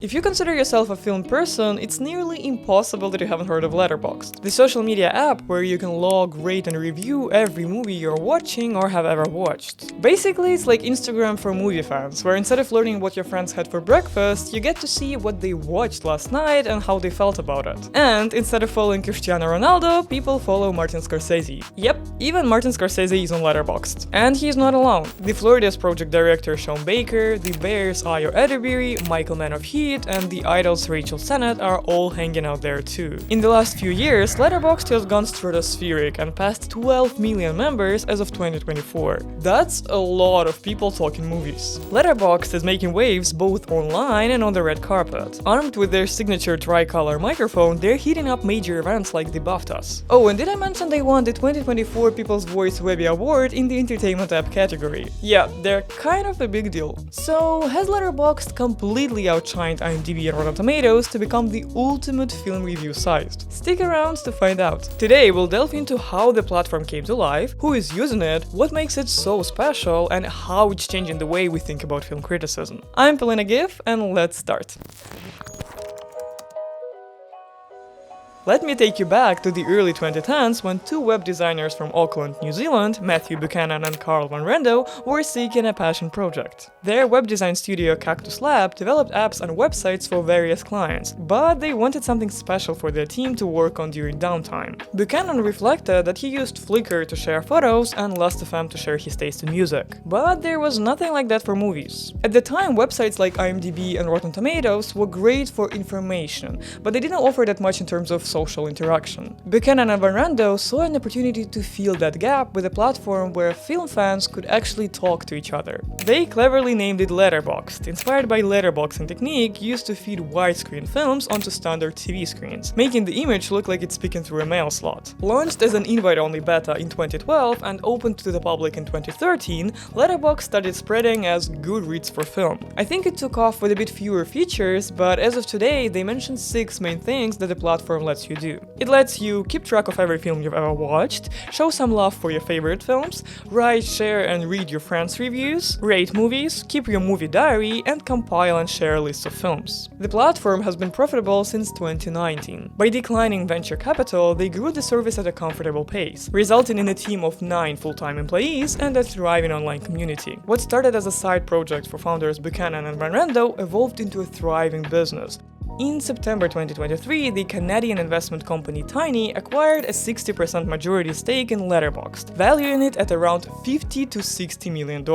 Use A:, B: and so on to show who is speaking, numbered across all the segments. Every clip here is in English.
A: If you consider yourself a film person, it's nearly impossible that you haven't heard of Letterboxd, the social media app where you can log, rate and review every movie you're watching or have ever watched. Basically, it's like Instagram for movie fans, where instead of learning what your friends had for breakfast, you get to see what they watched last night and how they felt about it. And instead of following Cristiano Ronaldo, people follow Martin Scorsese. Yep, even Martin Scorsese is on Letterboxd. And he's not alone. The Florida's project director Sean Baker, the Bears Ayo Edebiri, Michael Mann of Heat, and the Idol's Rachel Sennett are all hanging out there too. In the last few years, Letterboxd has gone stratospheric and passed 12 million members as of 2024. That's a lot of people talking movies. Letterboxd is making waves both online and on the red carpet. Armed with their signature tricolor microphone, they're heating up major events like the BAFTAs. Oh, and did I mention they won the 2024 People's Voice Webby Award in the Entertainment App category? Yeah, they're kind of a big deal. So, has Letterboxd completely outshined IMDb and Rotten Tomatoes to become the ultimate film review site? Stick around to find out. Today we'll delve into how the platform came to life, who is using it, what makes it so special, and how it's changing the way we think about film criticism. I'm Polina Giff, and let's start. Let me take you back to the early 2010s when two web designers from Auckland, New Zealand, Matthew Buchanan and Carl Van Rendo, were seeking a passion project. Their web design studio Cactus Lab developed apps and websites for various clients, but they wanted something special for their team to work on during downtime. Buchanan reflected that he used Flickr to share photos and Last.fm to share his taste in music. But there was nothing like that for movies. At the time, websites like IMDb and Rotten Tomatoes were great for information, but they didn't offer that much in terms of social interaction. Buchanan and Van Rendo saw an opportunity to fill that gap with a platform where film fans could actually talk to each other. They cleverly named it Letterboxd, inspired by letterboxing technique used to feed widescreen films onto standard TV screens, making the image look like it's speaking through a mail slot. Launched as an invite-only beta in 2012 and opened to the public in 2013, Letterboxd started spreading as Goodreads for film. I think it took off with a bit fewer features, but as of today, they mention 6 main things that the platform lets you do. It lets you keep track of every film you've ever watched, show some love for your favorite films, write, share and read your friends' reviews, rate movies, keep your movie diary, and compile and share lists of films. The platform has been profitable since 2019. By declining venture capital, they grew the service at a comfortable pace, resulting in a team of 9 full-time employees and a thriving online community. What started as a side project for founders Buchanan and Van Rendo evolved into a thriving business. In September 2023, the Canadian investment company Tiny acquired a 60% majority stake in Letterboxd, valuing it at around $50 to $60 million.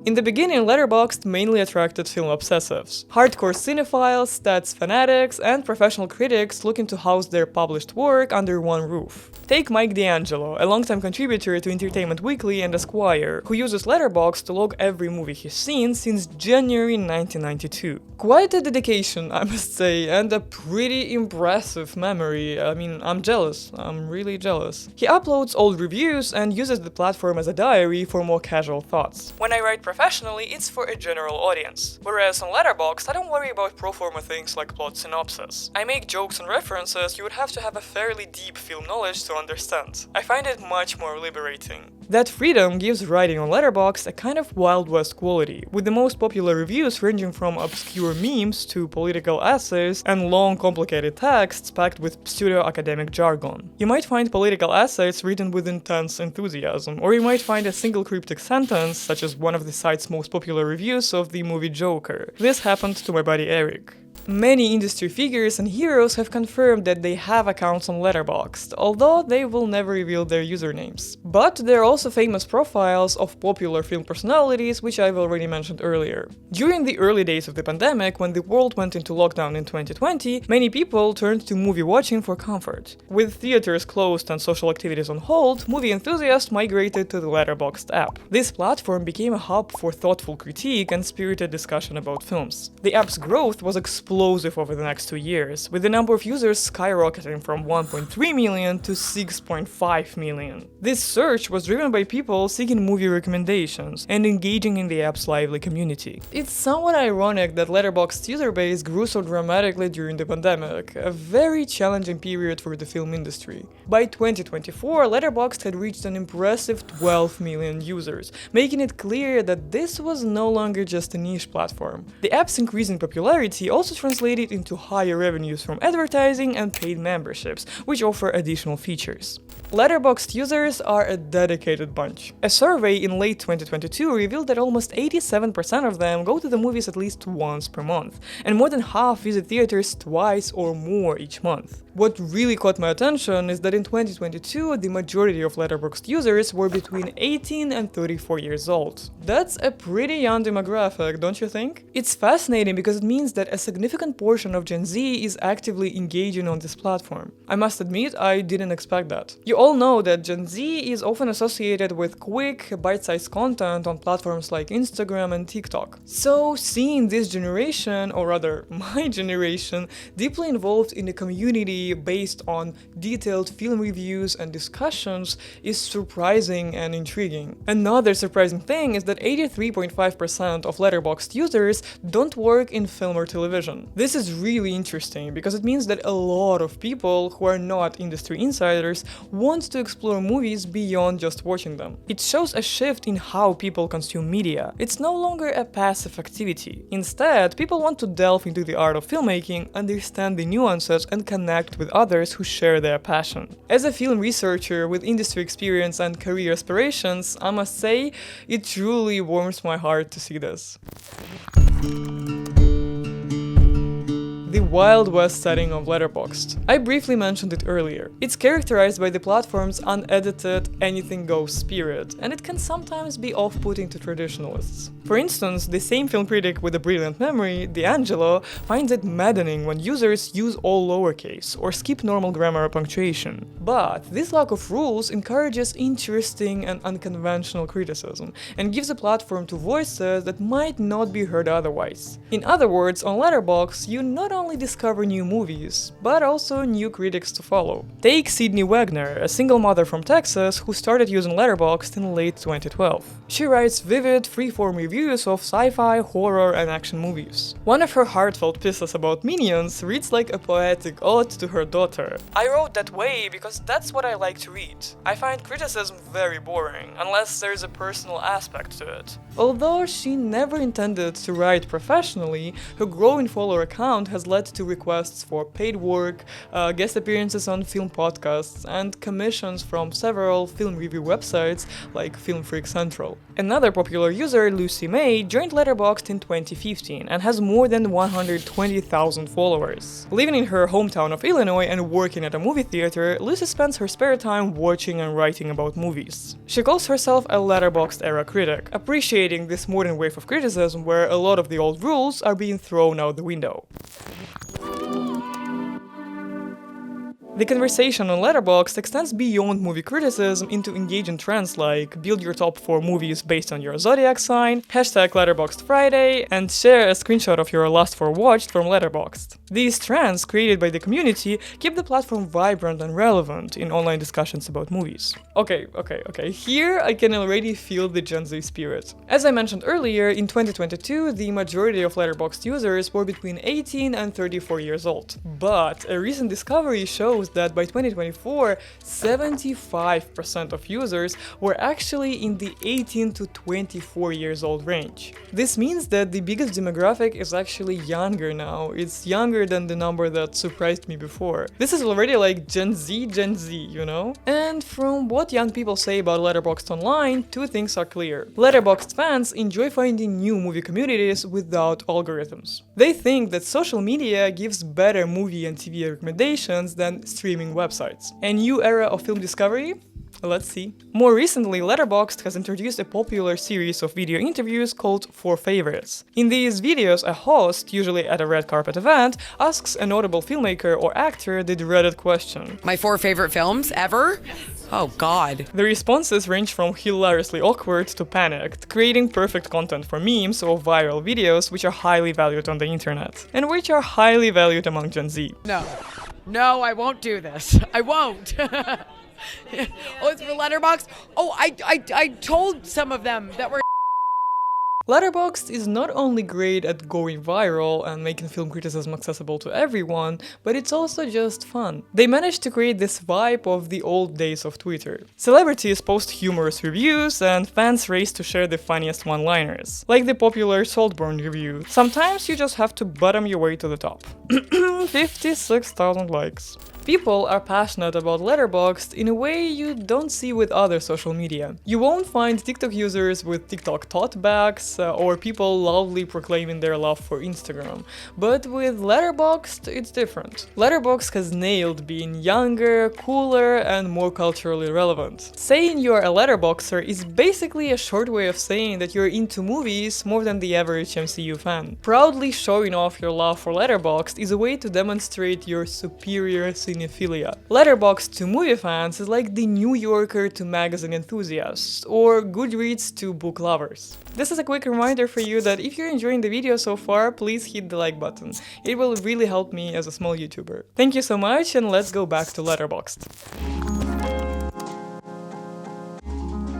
A: In the beginning, Letterboxd mainly attracted film obsessives. Hardcore cinephiles, stats fanatics, and professional critics looking to house their published work under one roof. Take Mike D'Angelo, a longtime contributor to Entertainment Weekly and Esquire, who uses Letterboxd to log every movie he's seen since January 1992. Quite a dedication, I must say, and a pretty impressive memory. I mean, I'm jealous. I'm really jealous. He uploads old reviews and uses the platform as a diary for more casual thoughts. When I write professionally, it's for a general audience. Whereas on Letterboxd, I don't worry about pro forma things like plot synopsis. I make jokes and references you would have to have a fairly deep film knowledge to understand. I find it much more liberating. That freedom gives writing on Letterboxd a kind of Wild West quality, with the most popular reviews ranging from obscure memes to political essays and long complicated texts packed with pseudo-academic jargon. You might find political essays written with intense enthusiasm, or you might find a single cryptic sentence, such as one of the site's most popular reviews of the movie Joker. This happened to my buddy Eric. Many industry figures and heroes have confirmed that they have accounts on Letterboxd, although they will never reveal their usernames. But there are also famous profiles of popular film personalities, which I've already mentioned earlier. During the early days of the pandemic, when the world went into lockdown in 2020, many people turned to movie watching for comfort. With theaters closed and social activities on hold, movie enthusiasts migrated to the Letterboxd app. This platform became a hub for thoughtful critique and spirited discussion about films. The app's growth was explosive explosive over the next 2 years, with the number of users skyrocketing from 1.3 million to 6.5 million. This surge was driven by people seeking movie recommendations and engaging in the app's lively community. It's somewhat ironic that Letterboxd's user base grew so dramatically during the pandemic, a very challenging period for the film industry. By 2024, Letterboxd had reached an impressive 12 million users, making it clear that this was no longer just a niche platform. The app's increasing popularity also translated into higher revenues from advertising and paid memberships, which offer additional features. Letterboxd users are a dedicated bunch. A survey in late 2022 revealed that almost 87% of them go to the movies at least once per month, and more than half visit theaters twice or more each month. What really caught my attention is that in 2022, the majority of Letterboxd users were between 18 and 34 years old. That's a pretty young demographic, don't you think? It's fascinating because it means that a significant portion of Gen Z is actively engaging on this platform. I must admit, I didn't expect that. You all know that Gen Z is often associated with quick, bite-sized content on platforms like Instagram and TikTok. So seeing this generation, or rather my generation, deeply involved in a community based on detailed film reviews and discussions is surprising and intriguing. Another surprising thing is that 83.5% of Letterboxd users don't work in film or television. This is really interesting because it means that a lot of people who are not industry insiders want to explore movies beyond just watching them. It shows a shift in how people consume media. It's no longer a passive activity. Instead, people want to delve into the art of filmmaking, understand the nuances, and connect with others who share their passion. As a film researcher with industry experience and career aspirations, I must say, it truly warms my heart to see this. The Wild West setting of Letterboxd. I briefly mentioned it earlier. It's characterized by the platform's unedited, anything-goes spirit, and it can sometimes be off-putting to traditionalists. For instance, the same film critic with a brilliant memory, D'Angelo, finds it maddening when users use all lowercase or skip normal grammar or punctuation. But this lack of rules encourages interesting and unconventional criticism, and gives a platform to voices that might not be heard otherwise. In other words, on Letterboxd, you not only discover new movies, but also new critics to follow. Take Sydney Wagner, a single mother from Texas who started using Letterboxd in late 2012. She writes vivid, freeform reviews of sci-fi, horror, and action movies. One of her heartfelt pieces about Minions reads like a poetic ode to her daughter. I wrote that way because that's what I like to read. I find criticism very boring, unless there's a personal aspect to it. Although she never intended to write professionally, her growing follower account has led to requests for paid work, guest appearances on film podcasts, and commissions from several film review websites like Film Freak Central. Another popular user, Lucy May, joined Letterboxd in 2015 and has more than 120,000 followers. Living in her hometown of Illinois and working at a movie theater, Lucy spends her spare time watching and writing about movies. She calls herself a Letterboxd era critic, appreciating this modern wave of criticism where a lot of the old rules are being thrown out the window. The conversation on Letterboxd extends beyond movie criticism into engaging trends like build your top 4 movies based on your zodiac sign, hashtag Letterboxd Friday, and share a screenshot of your last 4 watched from Letterboxd. These trends, created by the community, keep the platform vibrant and relevant in online discussions about movies. Okay, here I can already feel the Gen Z spirit. As I mentioned earlier, in 2022, the majority of Letterboxd users were between 18 and 34 years old. But a recent discovery shows that by 2024, 75% of users were actually in the 18 to 24 years old range. This means that the biggest demographic is actually younger now. It's younger than the number that surprised me before. This is already like Gen Z, you know? And from what young people say about Letterboxd online, 2 things are clear. Letterboxd fans enjoy finding new movie communities without algorithms. They think that social media gives better movie and TV recommendations than streaming websites. A new era of film discovery? Let's see. More recently, Letterboxd has introduced a popular series of video interviews called 4 Favorites. In these videos, a host, usually at a red carpet event, asks a notable filmmaker or actor the dreaded question.
B: My 4 favorite films ever? Oh god.
A: The responses range from hilariously awkward to panicked, creating perfect content for memes or viral videos which are highly valued on the internet, and which are highly valued among Gen Z.
B: No, I won't do this. I won't. Oh, it's for Letterboxd? Oh, I told some of them that we're
A: Letterboxd is not only great at going viral and making film criticism accessible to everyone, but it's also just fun. They managed to create this vibe of the old days of Twitter. Celebrities post humorous reviews and fans race to share the funniest one-liners, like the popular Saltburn review. Sometimes you just have to bottom your way to the top. 56,000 likes. People are passionate about Letterboxd in a way you don't see with other social media. You won't find TikTok users with TikTok tote bags or people loudly proclaiming their love for Instagram. But with Letterboxd, it's different. Letterboxd has nailed being younger, cooler, and more culturally relevant. Saying you're a Letterboxer is basically a short way of saying that you're into movies more than the average MCU fan. Proudly showing off your love for Letterboxd is a way to demonstrate your superior cinephilia. Letterboxd to movie fans is like the New Yorker to magazine enthusiasts, or Goodreads to book lovers. This is a quick reminder for you that if you're enjoying the video so far, please hit the like button. It will really help me as a small YouTuber. Thank you so much, and let's go back to Letterboxd.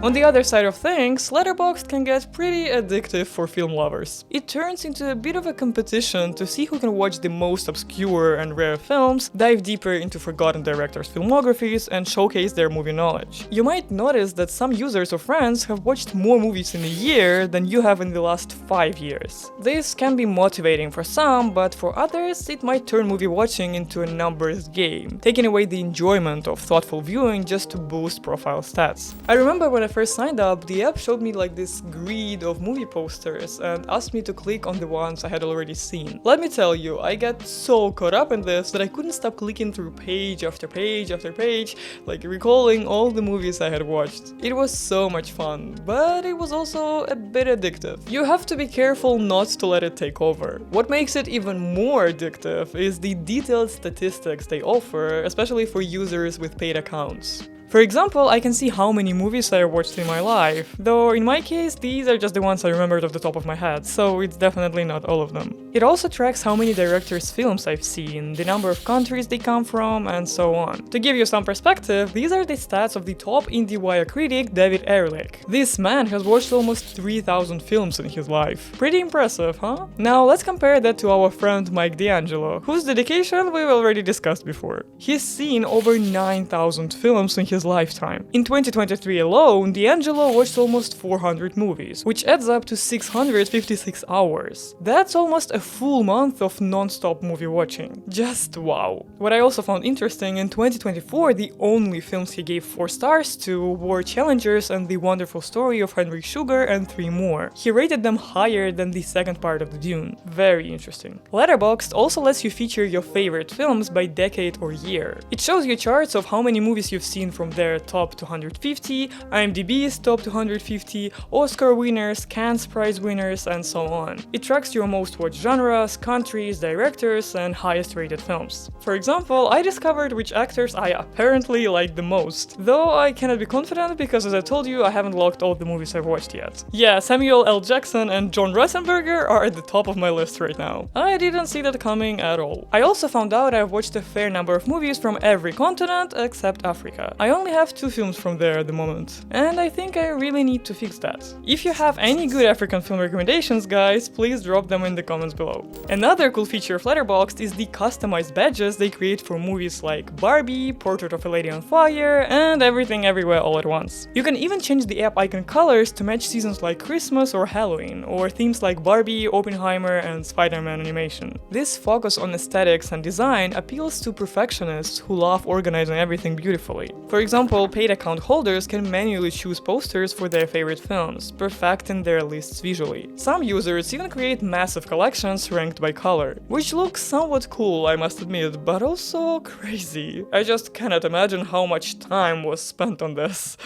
A: On the other side of things, Letterboxd can get pretty addictive for film lovers. It turns into a bit of a competition to see who can watch the most obscure and rare films, dive deeper into forgotten directors' filmographies, and showcase their movie knowledge. You might notice that some users or friends have watched more movies in a year than you have in the last 5 years. This can be motivating for some, but for others, it might turn movie watching into a numbers game, taking away the enjoyment of thoughtful viewing just to boost profile stats. I remember when I first signed up, the app showed me like this grid of movie posters and asked me to click on the ones I had already seen. Let me tell you, I got so caught up in this that I couldn't stop clicking through page after page after page, like recalling all the movies I had watched. It was so much fun, but it was also a bit addictive. You have to be careful not to let it take over. What makes it even more addictive is the detailed statistics they offer, especially for users with paid accounts. For example, I can see how many movies I watched in my life, though in my case these are just the ones I remembered off the top of my head, so it's definitely not all of them. It also tracks how many directors' films I've seen, the number of countries they come from, and so on. To give you some perspective, these are the stats of the top IndieWire critic David Ehrlich. This man has watched almost 3,000 films in his life. Pretty impressive, huh? Now let's compare that to our friend Mike D'Angelo, whose dedication we've already discussed before. He's seen over 9,000 films in his lifetime. In 2023 alone, D'Angelo watched almost 400 movies, which adds up to 656 hours. That's almost a full month of non-stop movie watching. Just wow. What I also found interesting, in 2024, the only films he gave 4 stars to were Challengers and The Wonderful Story of Henry Sugar and 3 more. He rated them higher than the second part of the Dune. Very interesting. Letterboxd also lets you feature your favorite films by decade or year. It shows you charts of how many movies you've seen from their top 250, IMDb's top 250, Oscar winners, Cannes Prize winners, and so on. It tracks your most watched genres, countries, directors, and highest rated films. For example, I discovered which actors I apparently like the most, though I cannot be confident because, as I told you, I haven't logged all the movies I've watched yet. Yeah, Samuel L. Jackson and John Ratzenberger are at the top of my list right now. I didn't see that coming at all. I also found out I've watched a fair number of movies from every continent except Africa. I only have 2 films from there at the moment, and I think I really need to fix that. If you have any good African film recommendations, guys, please drop them in the comments below. Another cool feature of Letterboxd is the customized badges they create for movies like Barbie, Portrait of a Lady on Fire, and Everything Everywhere All at Once. You can even change the app icon colors to match seasons like Christmas or Halloween, or themes like Barbie, Oppenheimer, and Spider-Man animation. This focus on aesthetics and design appeals to perfectionists who love organizing everything beautifully. For example, paid account holders can manually choose posters for their favorite films, perfecting their lists visually. Some users even create massive collections ranked by color, which looks somewhat cool, I must admit, but also crazy. I just cannot imagine how much time was spent on this.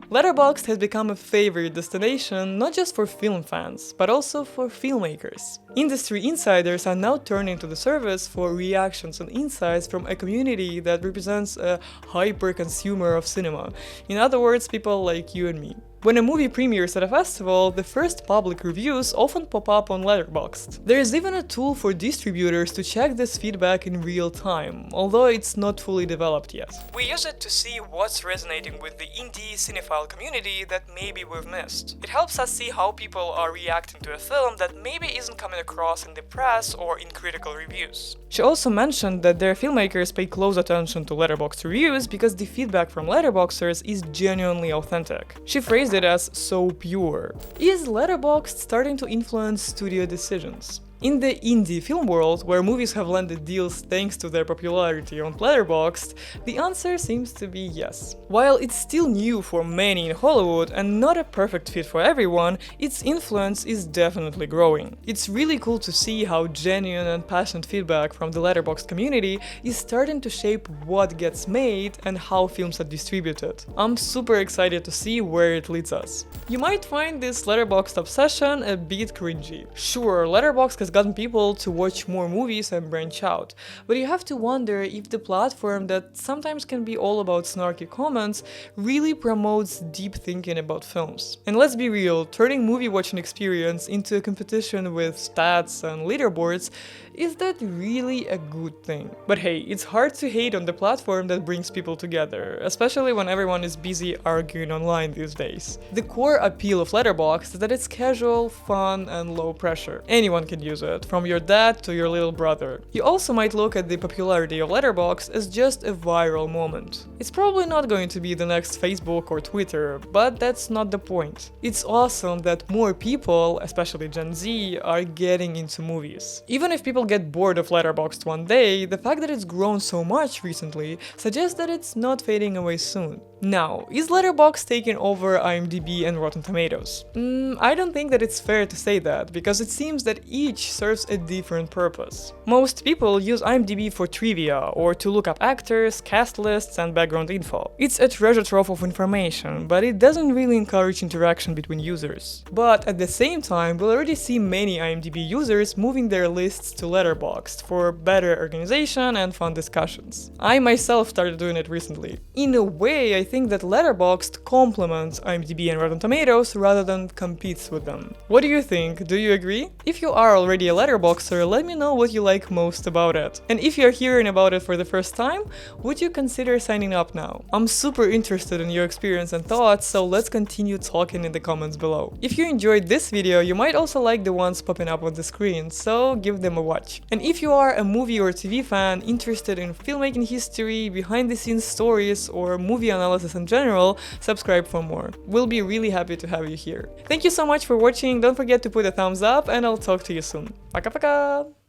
A: Letterboxd has become a favorite destination not just for film fans, but also for filmmakers. Industry insiders are now turning to the service for reactions and insights from a community that represents a hyper-consumer of cinema. In other words, people like you and me. When a movie premieres at a festival, the first public reviews often pop up on Letterboxd. There is even a tool for distributors to check this feedback in real time, although it's not fully developed yet. We use it to see what's resonating with the indie cinephile community that maybe we've missed. It helps us see how people are reacting to a film that maybe isn't coming across in the press or in critical reviews. She also mentioned that their filmmakers pay close attention to Letterboxd reviews because the feedback from Letterboxders is genuinely authentic. She phrased it as so pure. Is Letterboxd starting to influence studio decisions? In the indie film world, where movies have landed deals thanks to their popularity on Letterboxd, the answer seems to be yes. While it's still new for many in Hollywood and not a perfect fit for everyone, its influence is definitely growing. It's really cool to see how genuine and passionate feedback from the Letterboxd community is starting to shape what gets made and how films are distributed. I'm super excited to see where it leads us. You might find this Letterboxd obsession a bit cringy. Sure, Letterboxd has gotten people to watch more movies and branch out, but you have to wonder if the platform that sometimes can be all about snarky comments really promotes deep thinking about films. And let's be real, turning movie watching experience into a competition with stats and leaderboards, is that really a good thing? But hey, it's hard to hate on the platform that brings people together, especially when everyone is busy arguing online these days. The core appeal of Letterboxd is that it's casual, fun, and low pressure. Anyone can use it, from your dad to your little brother. You also might look at the popularity of Letterboxd as just a viral moment. It's probably not going to be the next Facebook or Twitter, but that's not the point. It's awesome that more people, especially Gen Z, are getting into movies. Even if people get bored of Letterboxd one day, the fact that it's grown so much recently suggests that it's not fading away soon. Now, is Letterboxd taking over IMDb and Rotten Tomatoes? I don't think that it's fair to say that, because it seems that each serves a different purpose. Most people use IMDb for trivia, or to look up actors, cast lists, and background info. It's a treasure trove of information, but it doesn't really encourage interaction between users. But at the same time, we'll already see many IMDb users moving their lists to Letterboxd for better organization and fun discussions. I myself started doing it recently. In a way, I think that Letterboxd complements IMDb and Rotten Tomatoes rather than competes with them. What do you think? Do you agree? If you are already a Letterboxder, let me know what you like most about it. And if you're hearing about it for the first time, would you consider signing up now? I'm super interested in your experience and thoughts, so let's continue talking in the comments below. If you enjoyed this video, you might also like the ones popping up on the screen, so give them a watch. And if you are a movie or TV fan interested in filmmaking history, behind the scenes stories, or movie analysis in general, subscribe for more. We'll be really happy to have you here. Thank you so much for watching, don't forget to put a thumbs up, and I'll talk to you soon. Пока-пока!